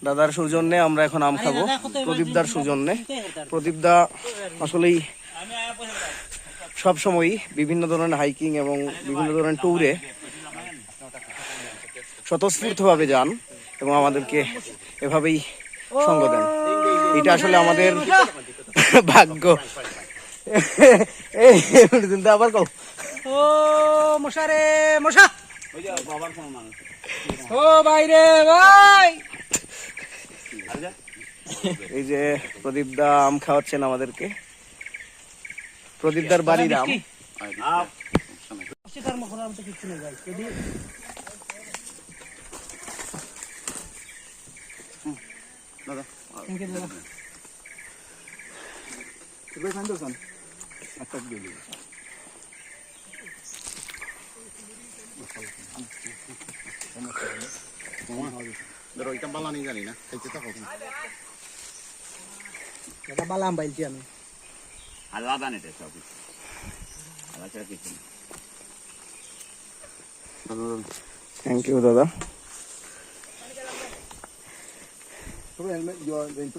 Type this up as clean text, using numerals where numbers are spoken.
দাদার সৌজন্যে আমরা এখন আম খাবো, প্রদীপদার সৌজন্যে। প্রদীপদা আসলেই সবসময়ই বিভিন্ন ধরনের হাইকিং এবং বিভিন্ন ধরনের ট্যুরে স্বতঃস্ফূর্তভাবে যান এবং আমাদেরকে এভাবেই সঙ্গ দেন। এটা আসলে আমাদের ভাগ্য। আবার কও ও মশা রে মশা, ও ভাই রে ভাই। এই যে প্রদীপদা আম খাওয়াচ্ছেন আমাদেরকে, প্রদীপদার বাড়ির আম। বালাম বাইলছি আমি। থ্যাংক ইউ দাদা। Pero el, yo, el